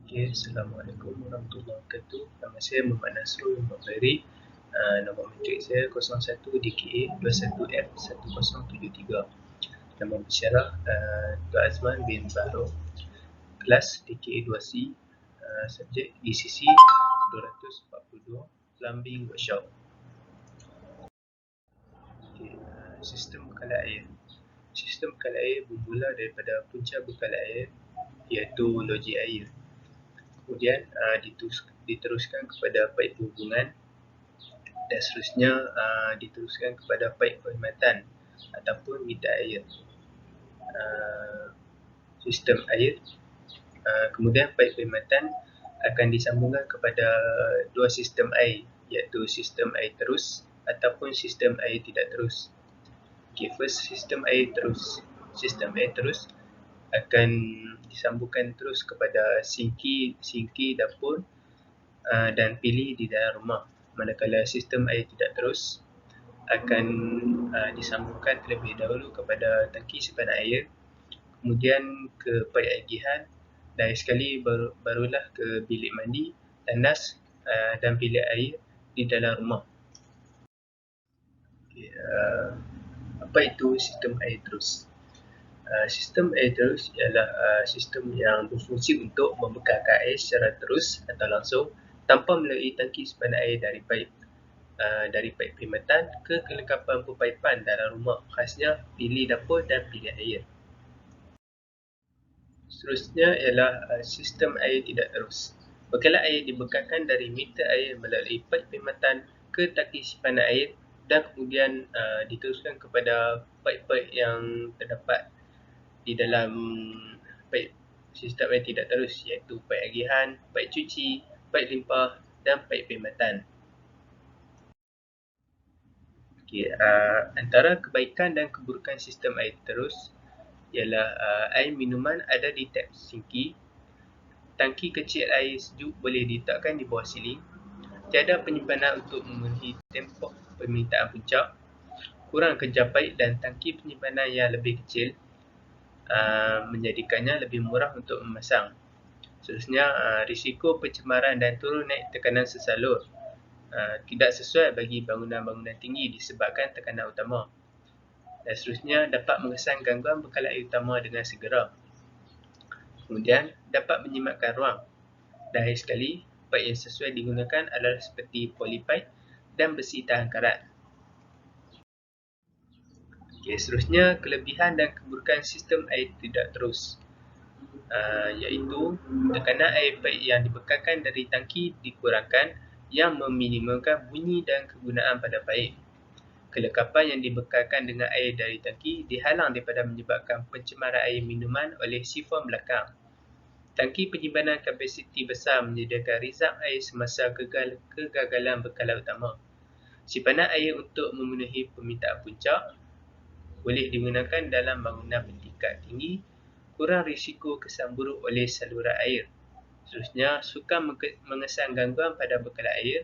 Okay, Assalamualaikum warahmatullahi wabarakatuh. Nama saya Muhammad Nasrul Muhammad. Nombor matrik saya 01 DKA 21F1073. Nama pensyarah Dr. Azman bin Bahro. Kelas DKA 2C. Subjek DCC 242 Plumbing Workshop. Okay, sistem bekalan air. Sistem bekalan air bermula daripada punca bekalan air iaitu loji air. Kemudian diteruskan kepada paip hubungan dan seterusnya diteruskan kepada paip perkhidmatan ataupun meter air. Sistem air, kemudian paip perkhidmatan akan disambungkan kepada dua sistem air, iaitu sistem air terus ataupun sistem air tidak terus. Okay, first sistem air terus. Sistem air terus akan disambungkan terus kepada sinki dapur dan pilih di dalam rumah. Manakala sistem air tidak terus akan disambungkan terlebih dahulu kepada tangki simpanan air, kemudian ke paip agihan, dan sekali barulah ke bilik mandi, tandas dan bilik air di dalam rumah. Okay, apa itu sistem air terus? Sistem air terus ialah sistem yang berfungsi untuk membekalkan air secara terus atau langsung tanpa melalui tangki simpanan air dari paip perkhidmatan ke kelengkapan perpaipan dalam rumah, khasnya bilik dapur dan bilik air. Seterusnya ialah sistem air tidak terus. Bekalan air dibekalkan dari meter air melalui paip perkhidmatan ke tangki simpanan air dan kemudian diteruskan kepada paip-paip yang terdapat di dalam paip sistem air tidak terus, iaitu paip agihan, paip cuci, paip limpah dan paip perkhidmatan. Okay, antara kebaikan dan keburukan sistem air terus ialah air minuman ada di tap sinki, tangki kecil air sejuk boleh diletakkan di bawah siling, tiada penyimpanan untuk memenuhi tempoh permintaan puncak, kurang kerja paip dan tangki penyimpanan yang lebih kecil menjadikannya lebih murah untuk memasang. Seterusnya, risiko pencemaran dan turun naik tekanan sesalur tidak sesuai bagi bangunan-bangunan tinggi disebabkan tekanan utama. Dan seterusnya, dapat mengesan gangguan bekalan air utama dengan segera. Kemudian, dapat menjimatkan ruang. Dan akhir sekali, paip yang sesuai digunakan adalah seperti polypipe dan besi tahan karat. Okay, seterusnya, kelebihan dan keburukan sistem air tidak terus, iaitu tekanan air paip yang dibekalkan dari tangki dikurangkan yang meminimalkan bunyi dan kegunaan pada paip. Kelengkapan yang dibekalkan dengan air dari tangki dihalang daripada menyebabkan pencemaran air minuman oleh sifon belakang. Tangki penyimpanan kapasiti besar menyediakan rizab air semasa kegagalan bekalan utama. Simpanan air untuk memenuhi permintaan puncak boleh digunakan dalam bangunan bertingkat tinggi, kurang risiko kesan buruk oleh saluran air. Seterusnya, sukar mengesan gangguan pada bekalan air,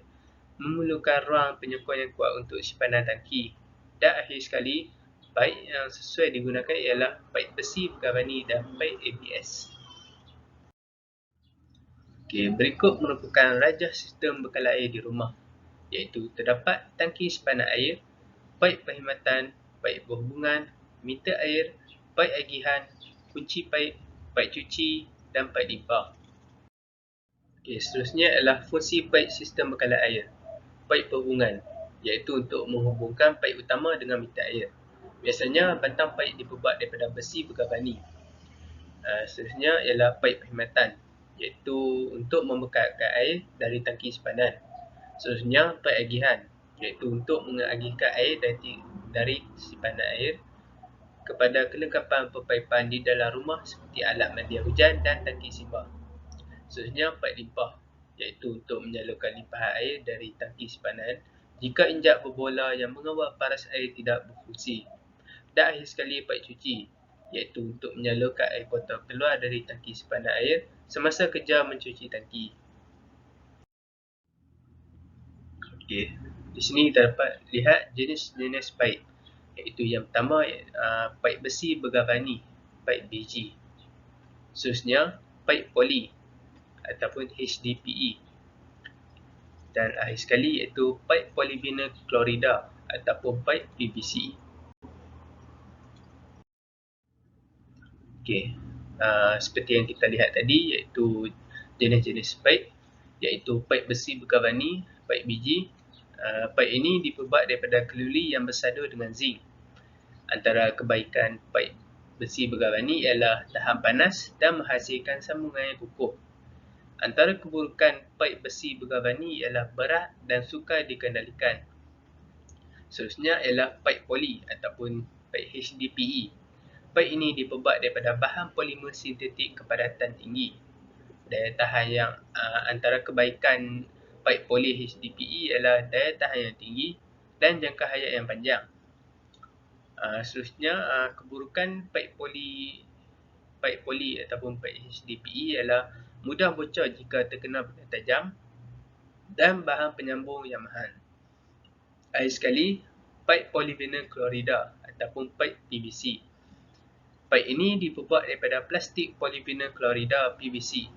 memerlukan ruang penyokong yang kuat untuk simpanan tangki. Dan akhir sekali, paip yang sesuai digunakan ialah paip besi bergalvani dan paip ABS. Okay, berikut merupakan rajah sistem bekalan air di rumah, iaitu terdapat tangki simpanan air, paip perkhidmatan, paip berhubungan, meter air, paip agihan, kunci paip, paip cuci dan paip limpah. Okay, seterusnya adalah fungsi paip sistem bekalan air. Paip perhubungan, iaitu untuk menghubungkan paip utama dengan meter air. Biasanya batang paip diperbuat daripada besi bergalvani. Seterusnya ialah paip perkhidmatan, iaitu untuk membekalkan air dari tangki simpanan. Seterusnya paip agihan, iaitu untuk mengagihkan air dari simpanan air kepada kelengkapan perpaipan di dalam rumah seperti alat mandi hujan dan tangki simbah. Seterusnya paip limpah, iaitu untuk menyalurkan limpahan air dari tangki simpanan jika injak berbola yang mengawal paras air tidak berfungsi. Dan akhir sekali paip cuci, iaitu untuk menyalurkan air kotor keluar dari tangki simpanan air semasa kerja mencuci tangki. Okey, di sini kita dapat lihat jenis-jenis paip, iaitu yang pertama paip besi bergalvani, paip BG. Seterusnya paip poli, ataupun HDPE. Dan akhir sekali iaitu pipe polyvinyl chlorida ataupun pipe PVC. Okey. Seperti yang kita lihat tadi iaitu jenis-jenis pipe, iaitu pipe besi berkarbani, pipe biji. Pipe ini diperbuat daripada keluli yang bersadu dengan zinc. Antara kebaikan pipe besi berkarbani ialah tahan panas dan menghasilkan sambungan yang kukuh. Antara keburukan pipe besi berkarbani ialah berat dan sukar dikendalikan. Seterusnya ialah pipe poly ataupun pipe HDPE. Pipe ini diperbuat daripada bahan polimer sintetik kepadatan tinggi. Daya tahan yang antara kebaikan pipe poly HDPE ialah daya tahan yang tinggi dan jangka hayat yang panjang. Seterusnya, keburukan pipe poly ataupun pipe HDPE ialah mudah bocor jika terkena benda tajam dan bahan penyambung yang mahal. Akhir sekali, pipe polyvinyl chlorida ataupun pipe PVC. Pipe ini diperbuat daripada plastik polyvinyl chlorida PVC.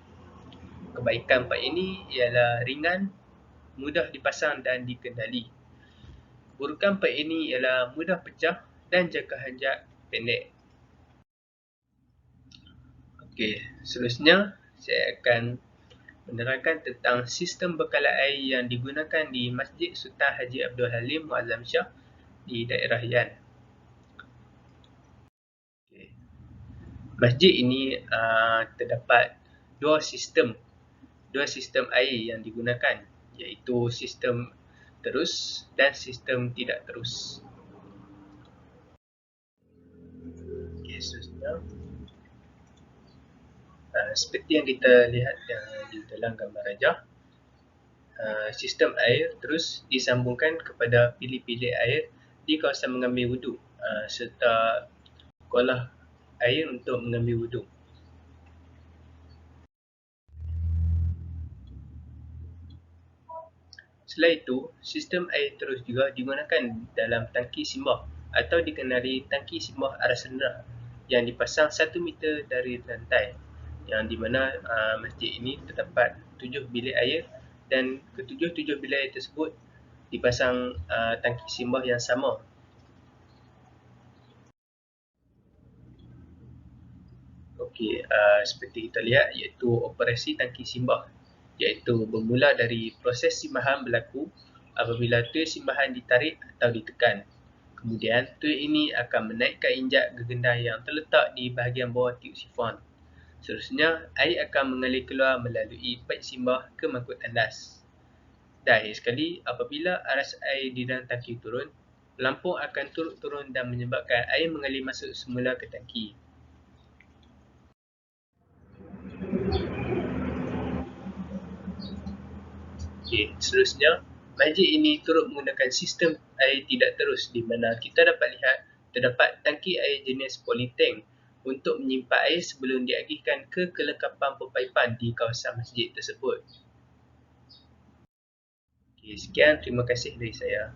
Kebaikan pipe ini ialah ringan, mudah dipasang dan dikendali. Keburukan pipe ini ialah mudah pecah dan jangka hayat pendek. Okey, seterusnya saya akan menerangkan tentang sistem bekalan air yang digunakan di Masjid Sultan Haji Abdul Halim Muazzam Shah di daerah Yan. Okay. Masjid ini terdapat dua sistem air yang digunakan, iaitu sistem terus dan sistem tidak terus. Okay, seterusnya. Seperti yang kita lihat di dalam gambar rajah, sistem air terus disambungkan kepada bilik-bilik air di kawasan mengambil wuduk serta kolah air untuk mengambil wuduk. Selain itu, sistem air terus juga digunakan dalam tangki simbah atau dikenali tangki simbah aras rendah yang dipasang 1 meter dari lantai, yang di mana masjid ini terdapat 7 bilik air dan ketujuh-tujuh bilik air tersebut dipasang tangki simbah yang sama. Okey, seperti kita lihat iaitu operasi tangki simbah, iaitu bermula dari proses simbahan berlaku apabila tui simbahan ditarik atau ditekan. Kemudian tui ini akan menaikkan injak gegenda yang terletak di bahagian bawah tiub sifon. Seterusnya, air akan mengalir keluar melalui paip simbah ke mangkuk tandas. Dan akhir sekali, apabila aras air di dalam tangki turun, pelampung akan turut turun dan menyebabkan air mengalir masuk semula ke tangki. Okay, seterusnya, masjid ini turut menggunakan sistem air tidak terus di mana kita dapat lihat terdapat tangki air jenis polytank untuk menyimpan air sebelum diagihkan ke kelengkapan perpaipan di kawasan masjid tersebut. Okay, sekian, terima kasih dari saya.